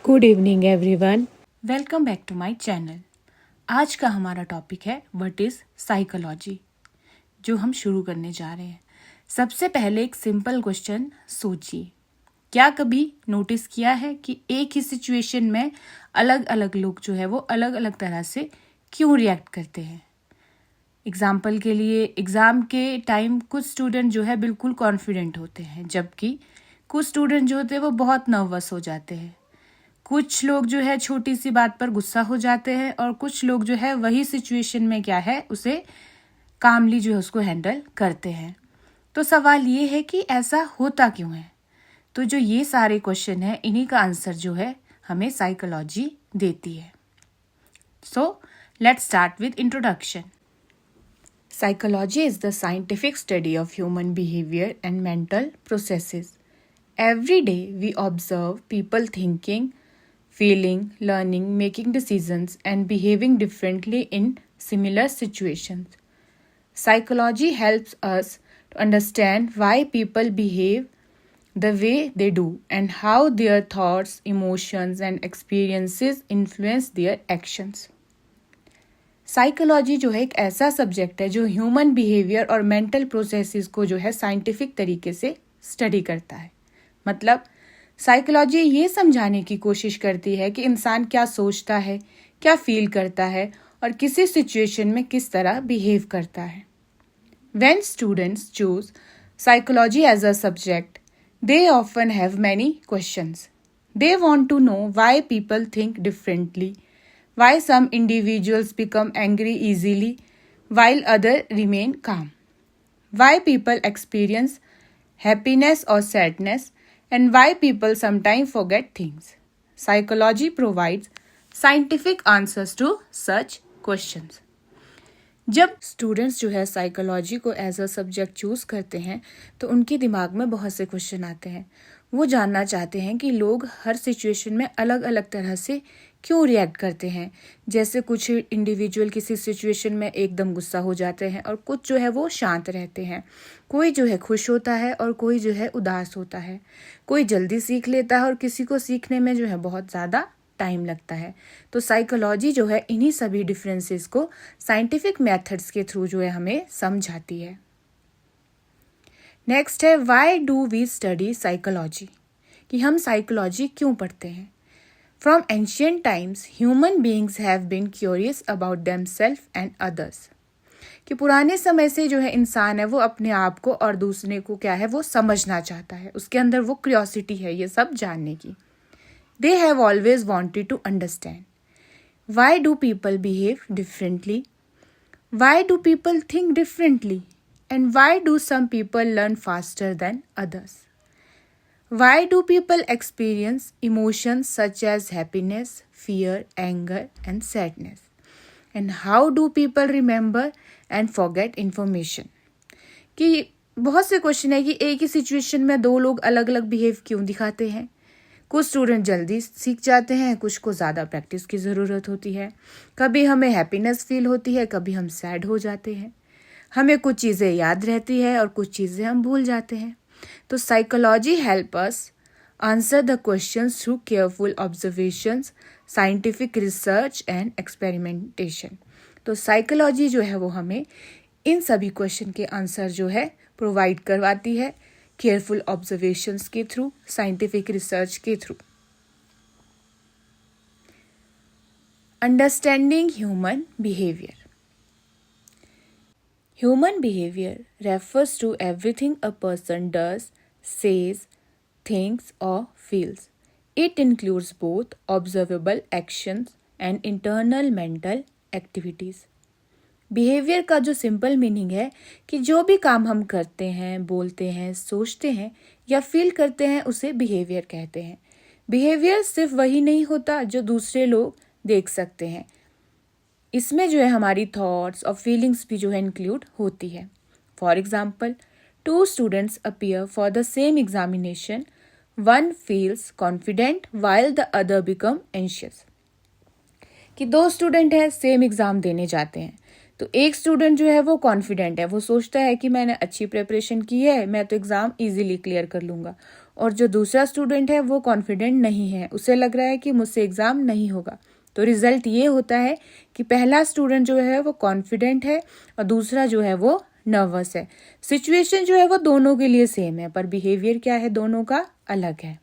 Good evening everyone, welcome back to my channel. आज का हमारा टॉपिक है व्हाट इज साइकोलॉजी, जो हम शुरू करने जा रहे हैं। सबसे पहले एक सिंपल क्वेश्चन सोचिए, क्या कभी नोटिस किया है कि एक ही सिचुएशन में अलग अलग लोग जो है वो अलग अलग तरह से क्यों रिएक्ट करते हैं। एग्जाम्पल के लिए एग्ज़ाम के टाइम कुछ स्टूडेंट जो है बिल्कुल कॉन्फिडेंट होते हैं, जबकि कुछ स्टूडेंट जो होते हैं वो बहुत नर्वस हो जाते हैं। कुछ लोग जो है छोटी सी बात पर गुस्सा हो जाते हैं और कुछ लोग जो है वही सिचुएशन में क्या है उसे कामली जो है उसको हैंडल करते हैं। तो सवाल ये है कि ऐसा होता क्यों है। तो जो ये सारे क्वेश्चन है इन्हीं का आंसर जो है हमें साइकोलॉजी देती है। So let's start with introduction. Psychology is the scientific study of human behavior and mental processes. Every day we observe people thinking, feeling, learning, making decisions, and behaving differently in similar situations. Psychology helps us to understand why people behave the way they do and how their thoughts, emotions, and experiences influence their actions. Psychology जो है एक ऐसा subject है जो human behaviour और mental processes को जो है साइंटिफिक तरीके से स्टडी करता है। मतलब साइकोलॉजी ये समझाने की कोशिश करती है कि इंसान क्या सोचता है, क्या फील करता है और किसी सिचुएशन में किस तरह बिहेव करता है। When students choose psychology as a subject, they often have many questions. They want to know why people think differently, why some individuals become angry easily while others remain calm, why people experience happiness or sadness, and why people sometimes forget things. Psychology provides scientific answers to such questions. जब students जो है psychology को as a subject choose करते हैं तो उनके दिमाग में बहुत से क्वेश्चन आते हैं। वो जानना चाहते हैं कि लोग हर सिचुएशन में अलग अलग तरह से क्यों रिएक्ट करते हैं। जैसे कुछ इंडिविजुअल किसी सिचुएशन में एकदम गुस्सा हो जाते हैं और कुछ जो है वो शांत रहते हैं। कोई जो है खुश होता है और कोई जो है उदास होता है। कोई जल्दी सीख लेता है और किसी को सीखने में जो है बहुत ज़्यादा टाइम लगता है। तो साइकोलॉजी जो है इन्हीं सभी डिफरेंसेस को साइंटिफिक मेथड्स के थ्रू जो है हमें समझाती है। नेक्स्ट है why do we study psychology, कि हम साइकोलॉजी क्यों पढ़ते हैं। From ancient times human beings have been curious about themselves and others, कि पुराने समय से जो है इंसान है वो अपने आप को और दूसरे को क्या है वो समझना चाहता है। उसके अंदर वो क्यूरियोसिटी है ये सब जानने की। They have always wanted to understand. Why do people behave differently? Why do people think differently? And why do some people learn faster than others? Why do people experience emotions such as happiness, fear, anger, and sadness? And how do people remember and forget information? कि बहुत से question है कि एक ही situation में दो लोग अलग अलग बिहेव क्यों दिखाते हैं। कुछ स्टूडेंट जल्दी सीख जाते हैं, कुछ को ज़्यादा प्रैक्टिस की ज़रूरत होती है। कभी हमें हैप्पीनेस फील होती है, कभी हम सैड हो जाते हैं। हमें कुछ चीज़ें याद रहती है और कुछ चीज़ें हम भूल जाते हैं। तो psychology help us answer the questions through careful observations, scientific research and experimentation. तो साइकोलॉजी जो है वो हमें इन सभी क्वेश्चन के आंसर जो है प्रोवाइड करवाती है केयरफुल ऑब्जर्वेशंस के थ्रू, साइंटिफिक रिसर्च के through. Understanding human behaviour. Human behaviour refers to everything a person does, says, thinks और feels. It includes both observable actions and internal mental activities. Behaviour का जो simple meaning है कि जो भी काम हम करते हैं, बोलते हैं, सोचते हैं या फील करते हैं उसे बिहेवियर कहते हैं। बिहेवियर सिर्फ वही नहीं होता जो दूसरे लोग देख सकते हैं, इसमें जो है हमारी थॉट्स और फीलिंग्स भी जो है इंक्लूड होती है। For example, 2 students appear for the same examination, one feels confident while the other become anxious. कि 2 स्टूडेंट हैं, सेम एग्जाम देने जाते हैं, तो एक स्टूडेंट जो है वो कॉन्फिडेंट है, वो सोचता है कि मैंने अच्छी प्रिपरेशन की है, मैं तो एग्ज़ाम इजीली क्लियर कर लूँगा। और जो दूसरा स्टूडेंट है वो कॉन्फिडेंट नहीं है, उसे लग रहा है कि मुझसे एग्ज़ाम नहीं होगा, तो रिजल्ट ये होता है कि पहला स्टूडेंट जो है वो कॉन्फिडेंट है और दूसरा जो है वो नर्वस है। सिचुएशन जो है वो दोनों के लिए सेम है, पर बिहेवियर क्या है दोनों का अलग है।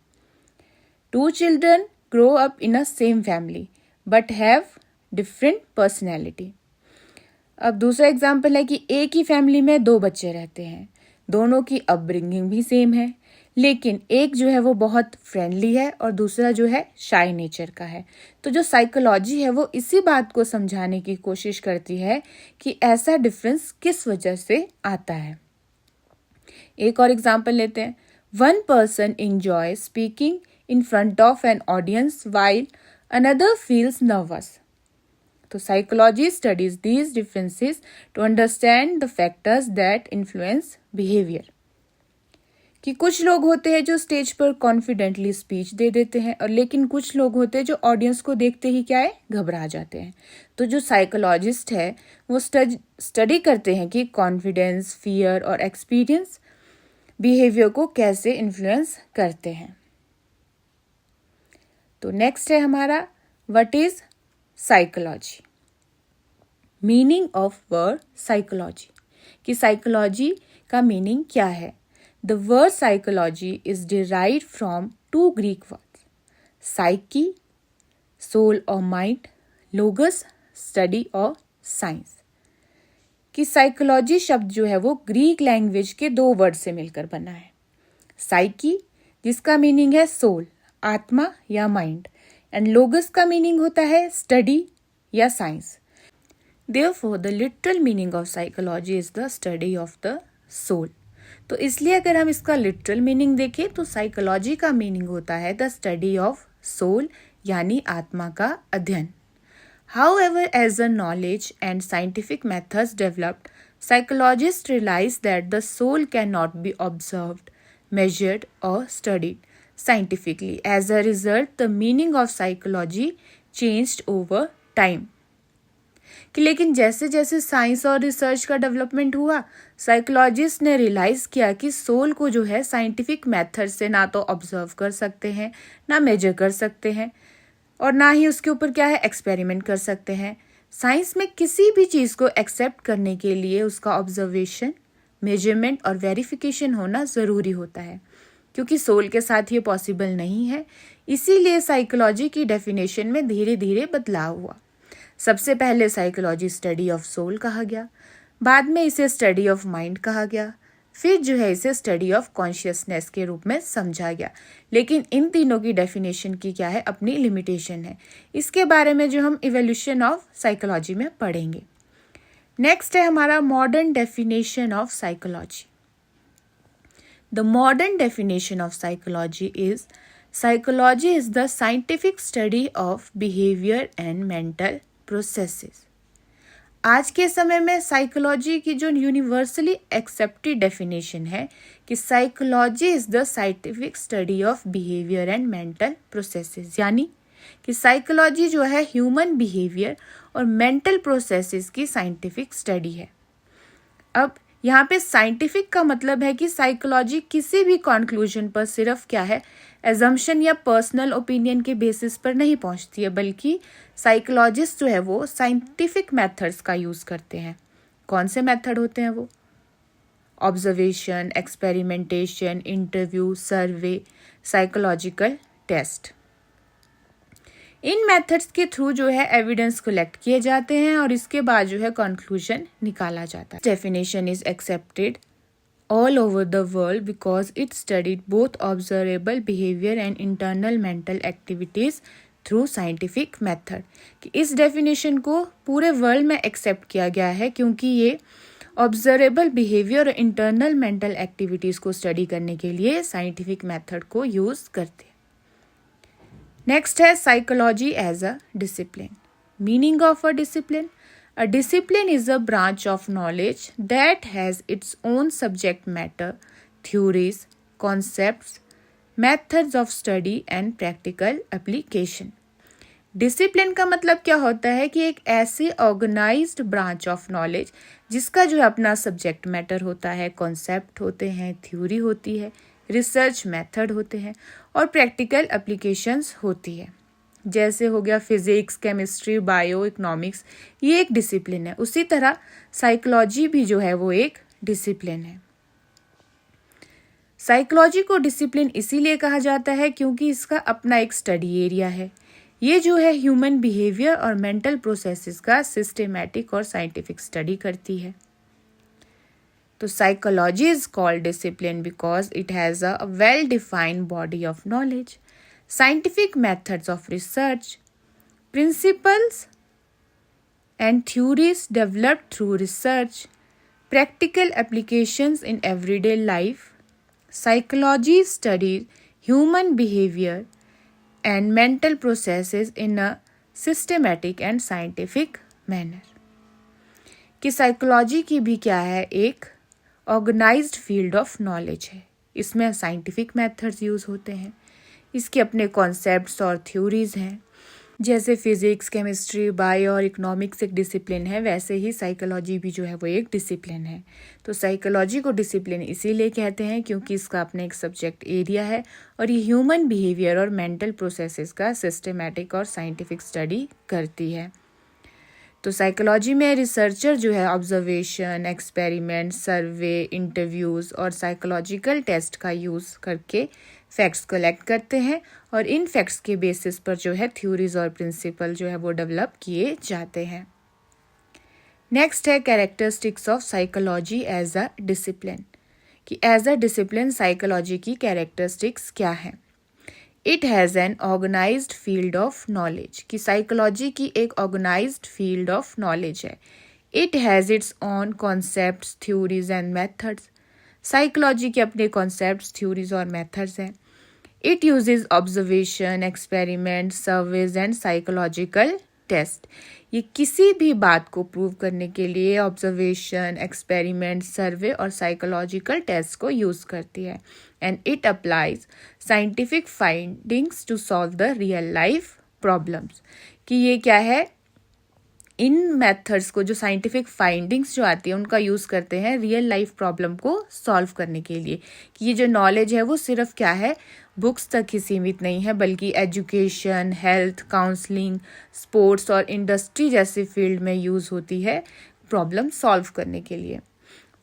2 children grow up in a same family but have different personality। अब दूसरा एग्जाम्पल है कि एक ही फैमिली में 2 बच्चे रहते हैं, दोनों की अपब्रिंगिंग भी सेम है, लेकिन एक जो है वो बहुत फ्रेंडली है और दूसरा जो है शाई नेचर का है। तो जो साइकोलॉजी है वो इसी बात को समझाने की कोशिश करती है कि ऐसा डिफरेंस किस वजह से आता है। एक और एग्जाम्पल लेते हैं। 1 person enjoys speaking in front of an audience while another feels nervous। तो psychology studies these differences to understand the factors that influence behavior। कि कुछ लोग होते हैं जो स्टेज पर कॉन्फिडेंटली स्पीच दे देते हैं और लेकिन कुछ लोग होते हैं जो ऑडियंस को देखते ही क्या है घबरा जाते हैं। तो जो साइकोलॉजिस्ट है वो स्टडी करते हैं कि कॉन्फिडेंस, फियर और एक्सपीरियंस बिहेवियर को कैसे इन्फ्लुएंस करते हैं। तो नेक्स्ट है हमारा what is psychology. Meaning of word psychology, कि साइकोलॉजी का मीनिंग क्या है। The word psychology is derived from 2 Greek words, psyche soul और माइंड, लोगस स्टडी और साइंस। कि साइकोलॉजी शब्द जो है वो ग्रीक लैंग्वेज के 2 वर्ड से मिलकर बना है। साइकी जिसका मीनिंग है सोल, आत्मा या माइंड, एंड लोगस का मीनिंग होता है स्टडी या science. Therefore, the literal meaning of psychology is the study of the soul। तो इसलिए अगर हम इसका लिटरल मीनिंग देखें तो साइकोलॉजी का मीनिंग होता है द स्टडी ऑफ सोल, यानी आत्मा का अध्ययन। However, as the knowledge and scientific methods developed, psychologists realized that the soul cannot be observed, measured, or studied scientifically. As a result, the meaning of psychology changed over time। कि लेकिन जैसे जैसे science और research का development हुआ, psychologist ने realise किया कि सोल को जो है साइंटिफिक मेथड से ना तो ऑब्जर्व कर सकते हैं, ना मेजर कर सकते हैं, और ना ही उसके ऊपर क्या है एक्सपेरिमेंट कर सकते हैं। साइंस में किसी भी चीज़ को एक्सेप्ट करने के लिए उसका ऑब्जर्वेशन, मेजरमेंट और वेरिफिकेशन होना ज़रूरी होता है, क्योंकि सोल के साथ ये पॉसिबल नहीं है। इसीलिए साइकोलॉजी की डेफिनेशन में धीरे धीरे बदलाव हुआ। सबसे पहले साइकोलॉजी स्टडी ऑफ सोल कहा गया, बाद में इसे स्टडी ऑफ माइंड कहा गया, फिर जो है इसे स्टडी ऑफ कॉन्शियसनेस के रूप में समझा गया। लेकिन इन तीनों की डेफिनेशन की क्या है अपनी लिमिटेशन है। इसके बारे में जो हम इवोल्यूशन ऑफ साइकोलॉजी में पढ़ेंगे। नेक्स्ट है हमारा modern definition of psychology. The modern definition of psychology is psychology is the scientific study of behaviour and mental processes. आज के समय में साइकोलॉजी की जो यूनिवर्सली एक्सेप्टेड डेफिनेशन है कि psychology is the scientific study of behaviour and mental processes, यानी कि साइकोलॉजी जो है ह्यूमन बिहेवियर और मेंटल प्रोसेसेस की साइंटिफिक स्टडी है। अब यहाँ पे साइंटिफिक का मतलब है कि साइकोलॉजी किसी भी कंक्लूजन पर सिर्फ क्या है एजम्पशन या पर्सनल ओपिनियन के बेसिस पर नहीं पहुँचती है, बल्कि साइकोलॉजिस्ट जो है वो साइंटिफिक मेथड्स का यूज़ करते हैं। कौन से मेथड होते हैं वो? ऑब्जर्वेशन, एक्सपेरिमेंटेशन, इंटरव्यू, सर्वे, साइकोलॉजिकल टेस्ट। इन मेथड्स के थ्रू जो है एविडेंस कलेक्ट किए जाते हैं और इसके बाद जो है कंक्लूजन निकाला जाता है। Definition is accepted all over the world because it studied both observable behavior and internal mental activities through scientific method। कि इस डेफिनेशन को पूरे वर्ल्ड में एक्सेप्ट किया गया है क्योंकि ये ऑब्जर्वेबल बिहेवियर और इंटरनल मेंटल एक्टिविटीज़ को स्टडी करने के लिए साइंटिफिक मेथड को यूज़ करते हैं। नेक्स्ट है psychology as a discipline. Meaning of a discipline. A discipline is a branch of knowledge that has its own subject matter, theories, concepts, methods of study and practical application। Discipline का मतलब क्या होता है कि एक ऐसे organised branch of knowledge जिसका जो है अपना सब्जेक्ट मैटर होता है, कॉन्सेप्ट होते हैं, थ्योरी होती है, रिसर्च मेथड होते हैं और प्रैक्टिकल एप्लीकेशंस होती है। जैसे हो गया फिजिक्स, केमिस्ट्री, बायो, इकोनॉमिक्स, ये एक डिसिप्लिन है। उसी तरह साइकोलॉजी भी जो है वो एक डिसिप्लिन है। साइकोलॉजी को डिसिप्लिन इसीलिए कहा जाता है क्योंकि इसका अपना एक स्टडी एरिया है। ये जो है ह्यूमन बिहेवियर और मेंटल प्रोसेसेस का सिस्टेमैटिक और साइंटिफिक स्टडी करती है। तो psychology is called discipline because it has a well defined body of knowledge, scientific methods of research, principles and theories developed through research, practical applications in everyday life. Psychology studies human behavior and mental processes in a systematic and scientific manner. कि psychology की भी क्या है, एक organised field of knowledge है। इसमें scientific methods use होते हैं, इसके अपने कॉन्सेप्ट्स और थ्योरीज हैं। जैसे फिजिक्स, केमिस्ट्री, बायो और इकोनॉमिक्स एक डिसिप्लिन है, वैसे ही साइकोलॉजी भी जो है वो एक डिसिप्लिन है। तो साइकोलॉजी को डिसिप्लिन इसीलिए कहते हैं क्योंकि इसका अपना एक सब्जेक्ट एरिया है और ये ह्यूमन बिहेवियर और मेंटल प्रोसेसेस का सिस्टमेटिक और साइंटिफिक स्टडी करती है। तो साइकोलॉजी में रिसर्चर जो है ऑब्जर्वेशन, एक्सपेरिमेंट, सर्वे, इंटरव्यूज़ और साइकोलॉजिकल टेस्ट का यूज़ करके फैक्ट्स कलेक्ट करते हैं और इन फैक्ट्स के बेसिस पर जो है थ्योरीज और प्रिंसिपल जो है वो डेवलप किए जाते हैं। नेक्स्ट है characteristics of psychology as a discipline, कि एज अ डिसिप्लिन साइकोलॉजी की कैरेक्टरिस्टिक्स क्या हैं। It has an organised field of knowledge, कि साइकोलॉजी की एक ऑर्गेनाइज्ड फील्ड ऑफ नॉलेज है। It has its own concepts, theories and methods, psychology के अपने कॉन्सेप्ट्स, थ्योरीज और मेथड्स हैं। It uses observation, experiment, surveys and psychological test, ये किसी भी बात को प्रूव करने के लिए ऑब्जर्वेशन, एक्सपेरिमेंट, सर्वे और साइकोलॉजिकल टेस्ट को यूज़ करती है। And it applies scientific findings to solve the real life problems, कि ये क्या है, इन मेथड्स को, जो साइंटिफिक फाइंडिंग्स जो आती है उनका यूज़ करते हैं रियल लाइफ प्रॉब्लम को सॉल्व करने के लिए। कि ये जो नॉलेज है वो सिर्फ क्या है, बुक्स तक ही सीमित नहीं है, बल्कि एजुकेशन, हेल्थ, काउंसलिंग, स्पोर्ट्स और इंडस्ट्री जैसे फील्ड में यूज़ होती है प्रॉब्लम सॉल्व करने के लिए।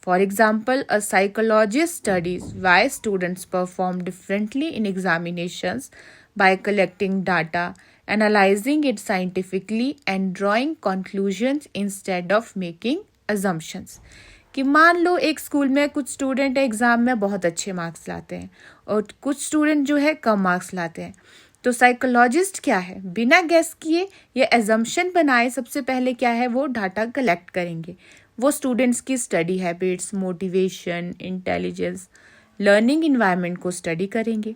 For example, a psychologist studies why students perform differently in examinations by collecting data, analyzing it scientifically and drawing conclusions instead of making assumptions. कि मान लो एक स्कूल में कुछ स्टूडेंट एग्ज़ाम में बहुत अच्छे मार्क्स लाते हैं और कुछ स्टूडेंट जो है कम मार्क्स लाते हैं। तो साइकोलॉजिस्ट क्या है, बिना गेस किए या एजम्पशन बनाए सबसे पहले क्या है, वो डाटा कलेक्ट करेंगे। वो स्टूडेंट्स की study habits, motivation, intelligence, learning environment को स्टडी करेंगे।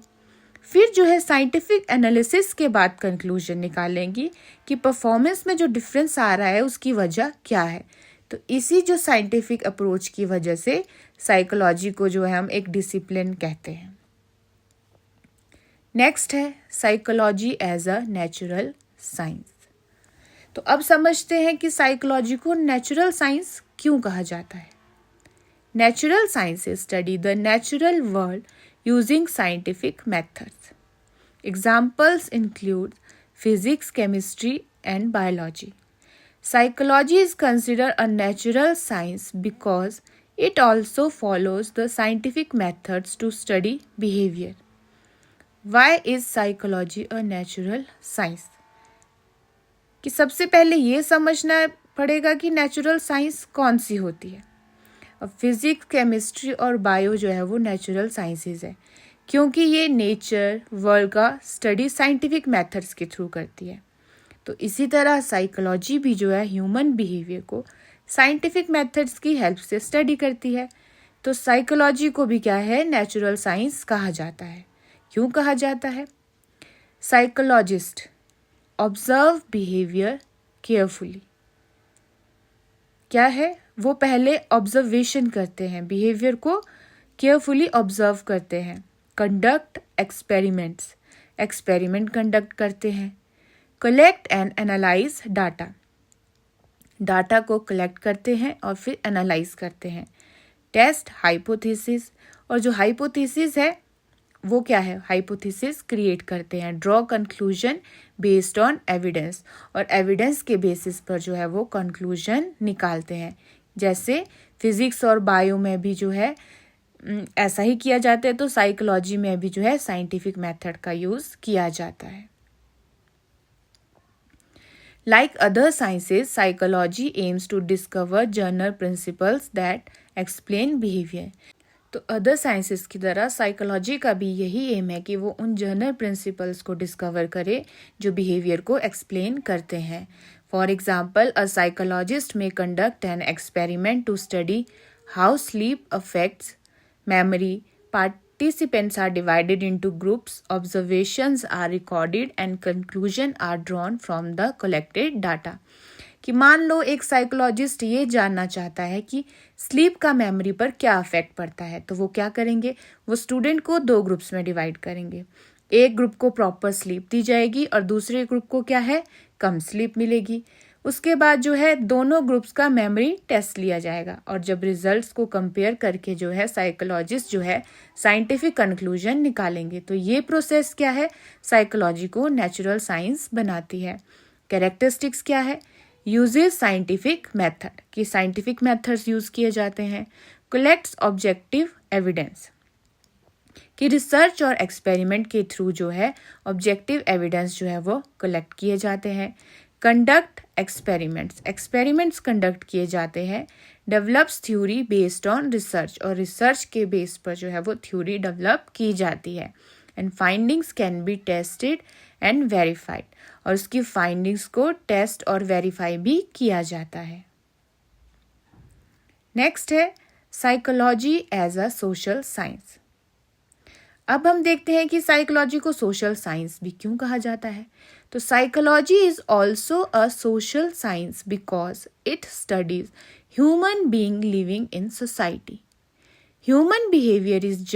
फिर जो है साइंटिफिक एनालिसिस के बाद कंक्लूजन निकालेंगी कि परफॉर्मेंस में जो डिफरेंस आ रहा है उसकी वजह क्या है। तो इसी जो साइंटिफिक अप्रोच की वजह से साइकोलॉजी को जो है हम एक डिसिप्लिन कहते हैं। नेक्स्ट है psychology as a natural science. तो अब समझते हैं कि साइकोलॉजी को नेचुरल साइंस क्यों कहा जाता है। Natural sciences study the natural world using scientific methods. Examples include physics, chemistry, and biology. Psychology is considered a natural science because it also follows the scientific methods to study behavior. Why is psychology a natural science? कि सबसे पहले ये समझना पड़ेगा कि natural science कौन सी होती है। अब फिजिक्स, केमिस्ट्री और बायो जो है वो नेचुरल साइंसेज है क्योंकि ये नेचर, वर्ल्ड का स्टडी साइंटिफिक मेथड्स के थ्रू करती है। तो इसी तरह साइकोलॉजी भी जो है ह्यूमन बिहेवियर को साइंटिफिक मेथड्स की हेल्प से स्टडी करती है। तो साइकोलॉजी को भी क्या है, नेचुरल साइंस कहा जाता है। क्यों कहा जाता है? साइकोलॉजिस्ट ऑब्जर्व बिहेवियर केयरफुली, क्या है, वो पहले ऑब्जर्वेशन करते हैं, बिहेवियर को केयरफुली ऑब्जर्व करते हैं। कंडक्ट एक्सपेरिमेंट्स, एक्सपेरिमेंट कंडक्ट करते हैं। Collect and analyse data, data को कलेक्ट करते हैं और फिर एनालाइज करते हैं। टेस्ट हाइपोथेसिस, और जो हाइपोथेसिस है वो क्या है, हाइपोथेसिस क्रिएट करते हैं, draw conclusion based on evidence, और एविडेंस के बेसिस पर जो है वो कंक्लूजन निकालते हैं। जैसे फिजिक्स और बायो में भी जो है ऐसा ही किया जाता है, तो साइकोलॉजी में भी जो है साइंटिफिक मेथड का यूज किया जाता है। Like other sciences, psychology aims to discover general principles that explain behavior. तो अदर साइंसेस की तरह साइकोलॉजी का भी यही एम है कि वो उन जनरल प्रिंसिपल्स को डिस्कवर करे जो बिहेवियर को एक्सप्लेन करते हैं। For example, a psychologist may conduct an experiment to study how sleep affects memory. Participants are divided into groups, observations are recorded and conclusions are drawn from the collected data. कि मान लो एक psychologist ये जानना चाहता है कि sleep का memory पर क्या अफेक्ट पड़ता है, तो वो क्या करेंगे, वो स्टूडेंट को 2 ग्रुप्स में डिवाइड करेंगे। एक ग्रुप को प्रॉपर स्लीप दी जाएगी और दूसरे ग्रुप को क्या है, कम स्लीप मिलेगी। उसके बाद जो है दोनों ग्रुप्स का मेमोरी टेस्ट लिया जाएगा और जब रिजल्ट्स को कंपेयर करके जो है साइकोलॉजिस्ट जो है साइंटिफिक कंक्लूजन निकालेंगे। तो ये प्रोसेस क्या है, साइकोलॉजी को नेचुरल साइंस बनाती है। कैरेक्टरिस्टिक्स क्या है, यूजेस साइंटिफिक मेथड, कि साइंटिफिक मेथड्स यूज किए जाते हैं। कलेक्ट्स ऑब्जेक्टिव एविडेंस, कि रिसर्च और एक्सपेरिमेंट के थ्रू जो है ऑब्जेक्टिव एविडेंस जो है वो कलेक्ट किए जाते हैं। कंडक्ट एक्सपेरिमेंट्स, एक्सपेरिमेंट्स कंडक्ट किए जाते हैं। Develops theory based on research, और रिसर्च के बेस पर जो है वो थ्योरी डेवलप की जाती है। And findings can be tested and verified, और उसकी फाइंडिंग्स को टेस्ट और वेरीफाई भी किया जाता है। नेक्स्ट है psychology as a social science. अब हम देखते हैं कि साइकोलॉजी को सोशल साइंस भी क्यों कहा जाता है। तो psychology is also a social science because it studies human being living in society. Human behaviour is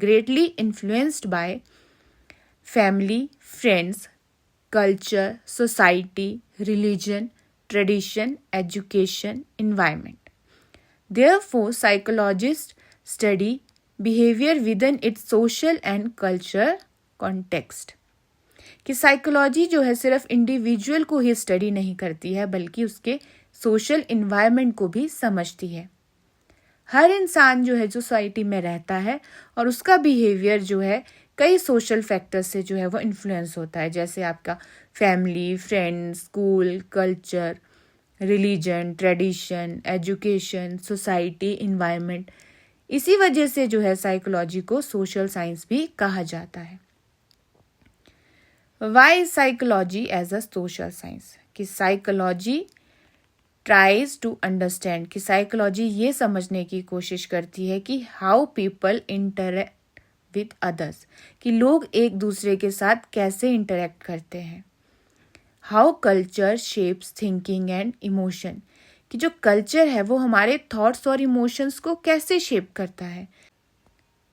greatly influenced by family, friends, culture, society, religion, tradition, education, environment. Therefore, psychologists study behavior within its social and cultural context. कि psychology जो है सिर्फ individual को ही study नहीं करती है बल्कि उसके सोशल इन्वायरमेंट को भी समझती है। हर इंसान जो है सोसाइटी में रहता है और उसका बिहेवियर जो है कई सोशल फैक्टर्स से जो है वो इन्फ्लुएंस होता है, जैसे आपका family, friends, school, culture, religion, tradition, education, society, environment. इसी वजह से जो है साइकोलॉजी को सोशल साइंस भी कहा जाता है। Why psychology as a social science, कि साइकोलॉजी ट्राइज टू अंडरस्टैंड, कि साइकोलॉजी ये समझने की कोशिश करती है कि how people interact with others, कि लोग एक दूसरे के साथ कैसे इंटरेक्ट करते हैं। How culture shapes thinking and emotion, कि जो कल्चर है वो हमारे थॉट्स और इमोशंस को कैसे शेप करता है।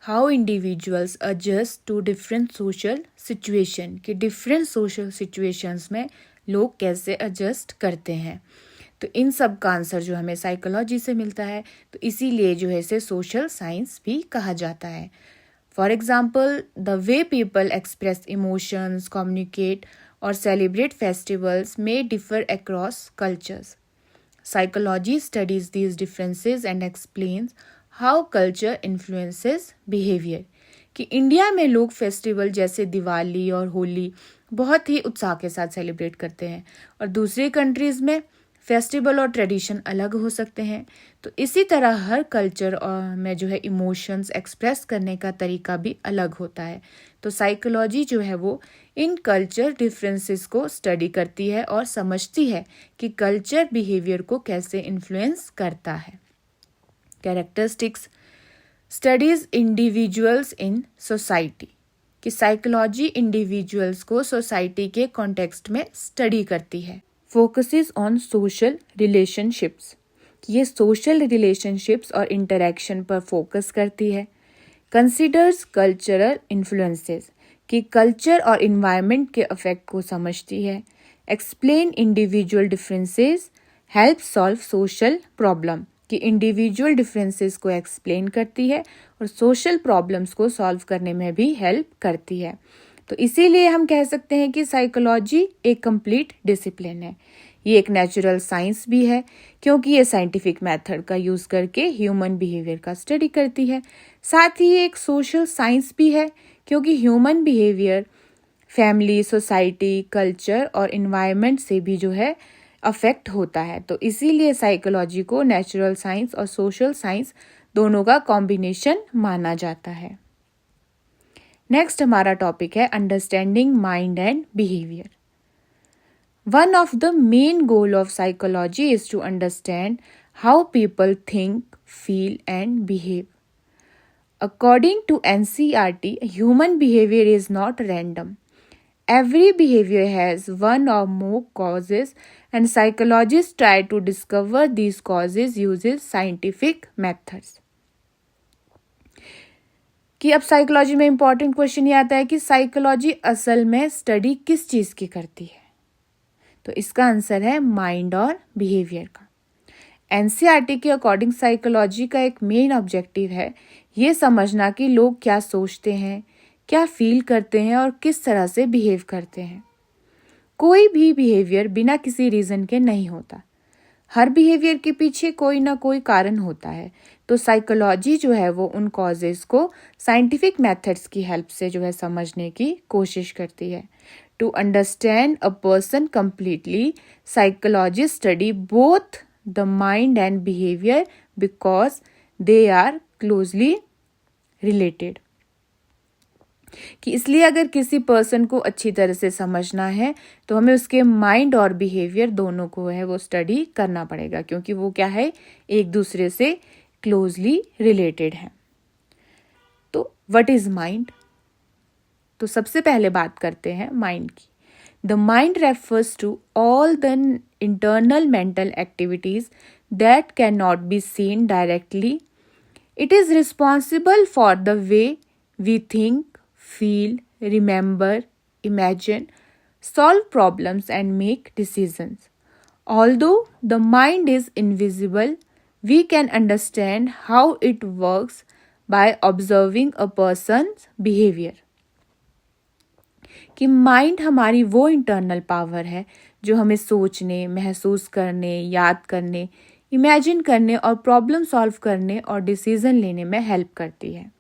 How individuals adjust to different social situation, कि डिफरेंट सोशल सिचुएशंस में लोग कैसे एडजस्ट करते हैं। तो इन सब का आंसर जो हमें साइकोलॉजी से मिलता है, तो इसीलिए जो है इसे सोशल साइंस भी कहा जाता है। For example, the way people express emotions, communicate और celebrate festivals may differ across cultures. Psychology studies these differences and explains how culture influences behavior. कि इंडिया में लोग फेस्टिवल जैसे दिवाली और होली बहुत ही उत्साह के साथ सेलिब्रेट करते हैं और दूसरी कंट्रीज़ में फेस्टिवल और ट्रेडिशन अलग हो सकते हैं। तो इसी तरह हर कल्चर में जो है इमोशंस एक्सप्रेस करने का तरीका भी अलग होता है। तो साइकोलॉजी जो है वो इन कल्चर डिफरेंसेस को स्टडी करती है और समझती है कि कल्चर बिहेवियर को कैसे इन्फ्लुएंस करता है। Characteristics studies individuals in society, कि साइकोलॉजी इंडिविजुअल्स को सोसाइटी के कॉन्टेक्स्ट में स्टडी करती है। फोकसेस ऑन सोशल रिलेशनशिप्स, ये सोशल रिलेशनशिप्स और इंटरेक्शन पर फोकस करती है। कंसिडर्स कल्चरल इन्फ्लुएंसेस, कि कल्चर और इन्वायरमेंट के इफेक्ट को समझती है। Explain individual differences, help solve social problem, कि इंडिविजुअल डिफरेंसेस को एक्सप्लेन करती है और सोशल प्रॉब्लम्स को सॉल्व करने में भी हेल्प करती है। तो इसीलिए हम कह सकते हैं कि साइकोलॉजी एक कंप्लीट डिसिप्लिन है। ये एक नेचुरल साइंस भी है क्योंकि ये साइंटिफिक मेथड का यूज़ करके ह्यूमन बिहेवियर का स्टडी करती है। साथ ही ये एक सोशल साइंस भी है क्योंकि human behaviour family, society, culture और इन्वायरमेंट से भी जो है अफेक्ट होता है। तो इसीलिए साइकोलॉजी को नेचुरल साइंस और सोशल साइंस दोनों का कॉम्बिनेशन माना जाता है। नेक्स्ट हमारा टॉपिक है understanding mind and behaviour. One of the main goal of psychology is to understand how people think, feel and behave. According to NCERT, human behavior is not random. Every behavior has one or more causes and psychologists try to discover these causes using scientific methods. कि अब psychology में important question ये आता है कि psychology असल में study किस चीज़ की करती है। तो इसका आंसर है माइंड और बिहेवियर का। एनसीईआरटी के अकॉर्डिंग साइकोलॉजी का एक मेन ऑब्जेक्टिव है ये समझना कि लोग क्या सोचते हैं, क्या फील करते हैं और किस तरह से बिहेव करते हैं। कोई भी बिहेवियर बिना किसी रीज़न के नहीं होता। हर बिहेवियर के पीछे कोई ना कोई कारण होता है। तो साइकोलॉजी जो है वो उन कॉजेज़ को साइंटिफिक मेथड्स की हेल्प से जो है समझने की कोशिश करती है। To understand a person completely, psychologists study both the mind and behavior because they are closely related. कि इसलिए अगर किसी पर्सन को अच्छी तरह से समझना है तो हमें उसके माइंड और बिहेवियर दोनों को है वो स्टडी करना पड़ेगा क्योंकि वो क्या है एक दूसरे से क्लोजली रिलेटेड है। तो व्हाट इज माइंड? तो सबसे पहले बात करते हैं माइंड की। The mind refers to all the internal mental activities that can not be seen directly. It is responsible for the way we think, feel, remember, imagine, solve problems and make decisions. Although the mind is invisible, we can understand how it works by observing a person's behavior. कि mind हमारी वो internal power है जो हमें सोचने, महसूस करने, याद करने, इमेजिन करने और प्रॉब्लम सॉल्व करने और डिसीजन लेने में हेल्प करती है।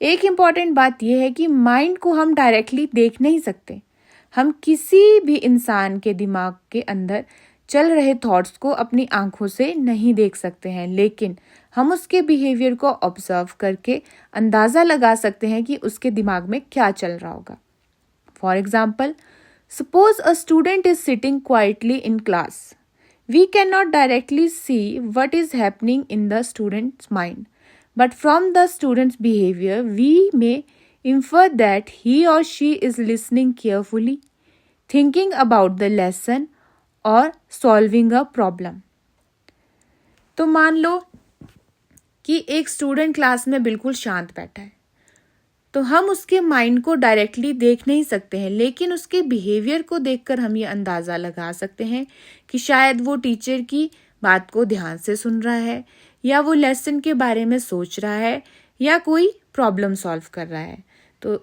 एक इम्पॉर्टेंट बात यह है कि माइंड को हम डायरेक्टली देख नहीं सकते। हम किसी भी इंसान के दिमाग के अंदर चल रहे थॉट्स को अपनी आंखों से नहीं देख सकते हैं, लेकिन हम उसके बिहेवियर को ऑब्जर्व करके अंदाज़ा लगा सकते हैं कि उसके दिमाग में क्या चल रहा होगा। For example, suppose a student is sitting quietly in class. We cannot directly see what is happening in the student's mind, but from the student's behavior, we may infer that he or she is listening carefully, thinking about the lesson, or solving a problem. तो मान लो कि एक student class में बिल्कुल शांत बैठा है, तो हम उसके माइंड को डायरेक्टली देख नहीं सकते हैं, लेकिन उसके बिहेवियर को देखकर हम ये अंदाज़ा लगा सकते हैं कि शायद वो टीचर की बात को ध्यान से सुन रहा है, या वो लेसन के बारे में सोच रहा है, या कोई प्रॉब्लम सॉल्व कर रहा है। तो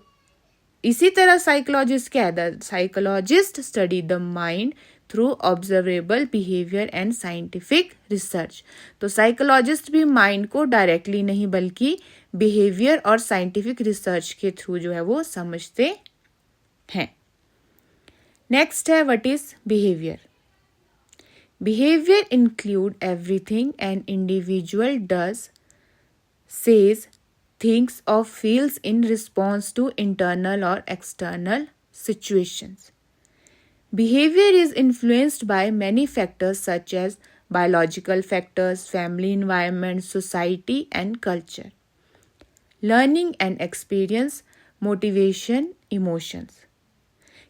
इसी तरह साइकोलॉजिस्ट क्या है? Psychologist study the mind through observable behaviour and scientific research. तो साइकोलॉजिस्ट भी माइंड को डायरेक्टली नहीं बल्कि बिहेवियर और साइंटिफिक रिसर्च के थ्रू जो है वो समझते हैं। नेक्स्ट है what is behaviour? Behaviour include everything an individual does, says, thinks और feels in response to internal और external situations. Behavior is influenced by many factors such as biological factors, family environment, society and culture, learning and experience, motivation, emotions.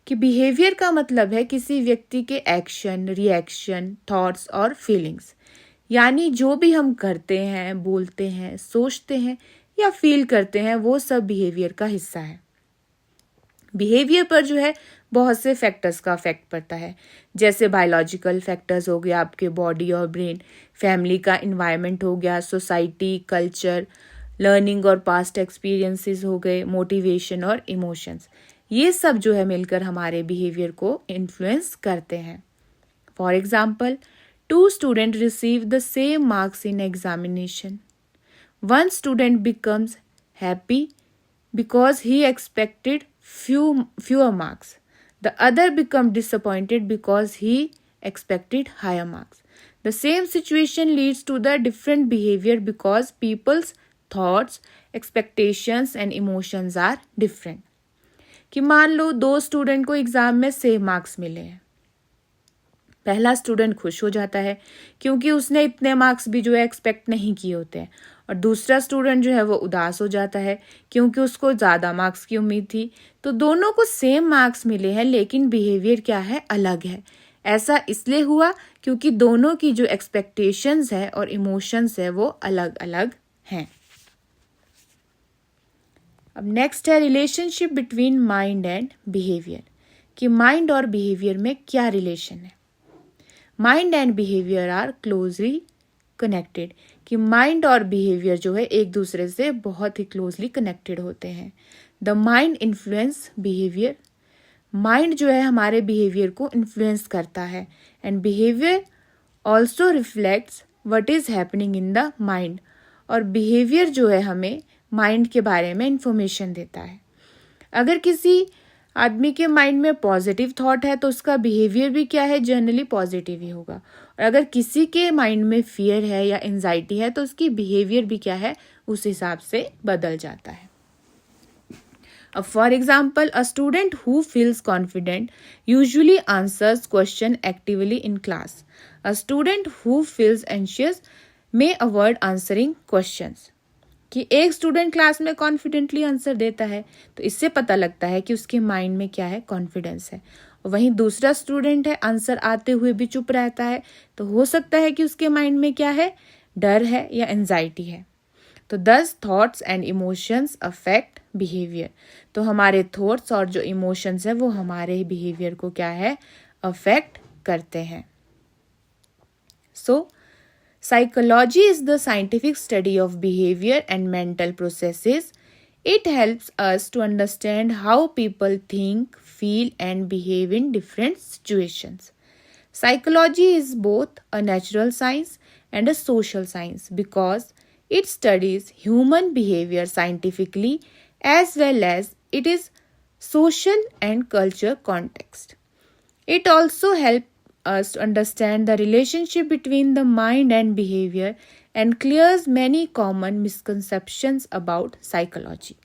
कि behaviour का मतलब है किसी व्यक्ति के action, reaction, thoughts और feelings, यानी जो भी हम करते हैं, बोलते हैं, सोचते हैं या फील करते हैं वो सब बिहेवियर का हिस्सा है। बिहेवियर पर जो है बहुत से फैक्टर्स का अफेक्ट पड़ता है, जैसे बायोलॉजिकल फैक्टर्स हो गया, आपके बॉडी और ब्रेन, फैमिली का इन्वायरमेंट हो गया, सोसाइटी, कल्चर, लर्निंग और पास्ट एक्सपीरियंसेस हो गए, मोटिवेशन और इमोशंस। ये सब जो है मिलकर हमारे बिहेवियर को इन्फ्लुएंस करते हैं। For example, 2 students receive the same marks in examination. One student becomes happy because he expected fewer marks. The other becomes disappointed because he expected higher marks. The same situation leads to the different behavior because people's thoughts, expectations and emotions are different. कि मान लो 2 student को exam में same marks मिले हैं। पहला student खुश हो जाता है क्योंकि उसने इतने मार्क्स भी जो है एक्सपेक्ट नहीं किए होते हैं, और दूसरा स्टूडेंट जो है वो उदास हो जाता है क्योंकि उसको ज़्यादा मार्क्स की उम्मीद थी। तो दोनों को सेम मार्क्स मिले हैं लेकिन बिहेवियर क्या है, अलग है। ऐसा इसलिए हुआ क्योंकि दोनों की जो एक्सपेक्टेशंस है और इमोशंस है वो अलग अलग हैं। अब नेक्स्ट है relationship between mind and behaviour, कि माइंड और बिहेवियर में क्या रिलेशन है। Mind and behaviour are closely connected, कि माइंड और बिहेवियर जो है एक दूसरे से बहुत ही क्लोजली कनेक्टेड होते हैं। The mind influence behaviour, mind जो है हमारे बिहेवियर को इन्फ्लुएंस करता है, and behaviour also reflects what is happening in the mind, और बिहेवियर जो है हमें माइंड के बारे में इंफॉर्मेशन देता है। अगर किसी आदमी के माइंड में पॉजिटिव थॉट है तो उसका बिहेवियर भी क्या है, जनरली पॉजिटिव ही होगा, और अगर किसी के माइंड में फियर है या एंजाइटी है तो उसकी बिहेवियर भी क्या है, उस हिसाब से बदल जाता है। अब for example, a student who feels confident usually answers question actively in class. A student who feels anxious may avoid answering questions, कि एक स्टूडेंट क्लास में कॉन्फिडेंटली आंसर देता है तो इससे पता लगता है कि उसके माइंड में क्या है, कॉन्फिडेंस है। और वहीं दूसरा स्टूडेंट है, आंसर आते हुए भी चुप रहता है, तो हो सकता है कि उसके माइंड में क्या है, डर है या एंजाइटी है। तो दस thoughts and emotions affect behaviour, तो हमारे थॉट्स और जो इमोशंस है वो हमारे बिहेवियर को क्या है, अफेक्ट करते हैं। सो psychology is the scientific study of behavior and mental processes. It helps us to understand how people think, feel, and behave in different situations. Psychology is both a natural science and a social science because it studies human behavior scientifically as well as it is social and culture context. It also helps us to understand the relationship between the mind and behavior and clears many common misconceptions about psychology.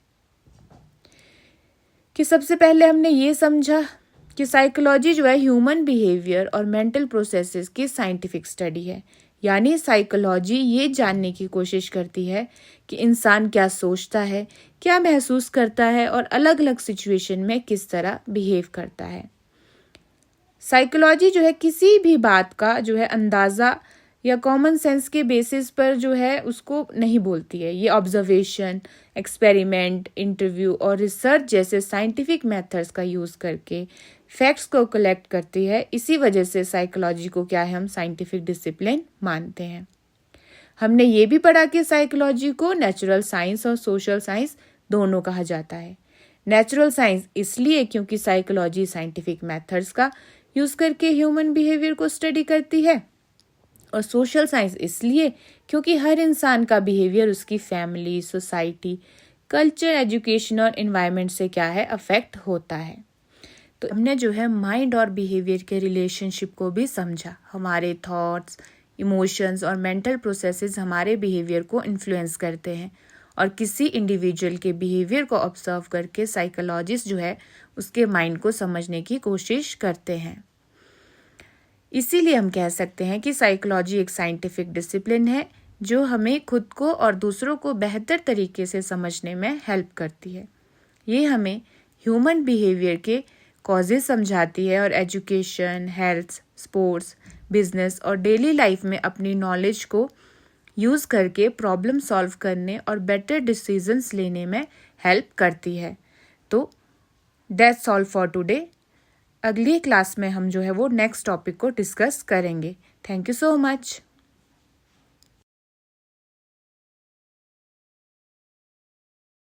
कि सबसे पहले हमने ये समझा कि psychology जो है human behaviour और मेंटल प्रोसेसेस की साइंटिफिक स्टडी है, यानी साइकोलॉजी ये जानने की कोशिश करती है कि इंसान क्या सोचता है, क्या महसूस करता है और अलग अलग सिचुएशन में किस तरह बिहेव करता है। साइकोलॉजी जो है किसी भी बात का जो है अंदाज़ा या कॉमन सेंस के बेसिस पर जो है उसको नहीं बोलती है। ये ऑब्जर्वेशन, एक्सपेरिमेंट, इंटरव्यू और रिसर्च जैसे साइंटिफिक मेथड्स का यूज़ करके फैक्ट्स को कलेक्ट करती है। इसी वजह से साइकोलॉजी को क्या है, हम साइंटिफिक डिसिप्लिन मानते हैं। हमने ये भी पढ़ा कि साइकोलॉजी को नेचुरल साइंस और सोशल साइंस दोनों कहा जाता है। नेचुरल साइंस इसलिए क्योंकि साइकोलॉजी साइंटिफिक मेथड्स का यूज़ करके ह्यूमन बिहेवियर को स्टडी करती है, और सोशल साइंस इसलिए क्योंकि हर इंसान का बिहेवियर उसकी फैमिली, सोसाइटी, कल्चर, एजुकेशन और एनवायरनमेंट से क्या है, अफेक्ट होता है। तो हमने जो है माइंड और बिहेवियर के रिलेशनशिप को भी समझा। हमारे थॉट्स, इमोशंस और मेंटल प्रोसेसेस हमारे बिहेवियर को इन्फ्लुएंस करते हैं, और किसी इंडिविजुअल के बिहेवियर को ऑब्जर्व करके साइकोलॉजिस्ट जो है उसके माइंड को समझने की कोशिश करते हैं। इसीलिए हम कह सकते हैं कि साइकोलॉजी एक साइंटिफिक डिसिप्लिन है जो हमें खुद को और दूसरों को बेहतर तरीके से समझने में हेल्प करती है। ये हमें ह्यूमन बिहेवियर के कॉजेज समझाती है और एजुकेशन, हेल्थ, स्पोर्ट्स, बिजनेस और डेली लाइफ में अपनी नॉलेज को यूज़ करके प्रॉब्लम सॉल्व करने और बेटर डिसीजंस लेने में हेल्प करती है। तो दैट्स ऑल फॉर टुडे। अगली क्लास में हम जो है वो नेक्स्ट टॉपिक को डिस्कस करेंगे। Thank you so much.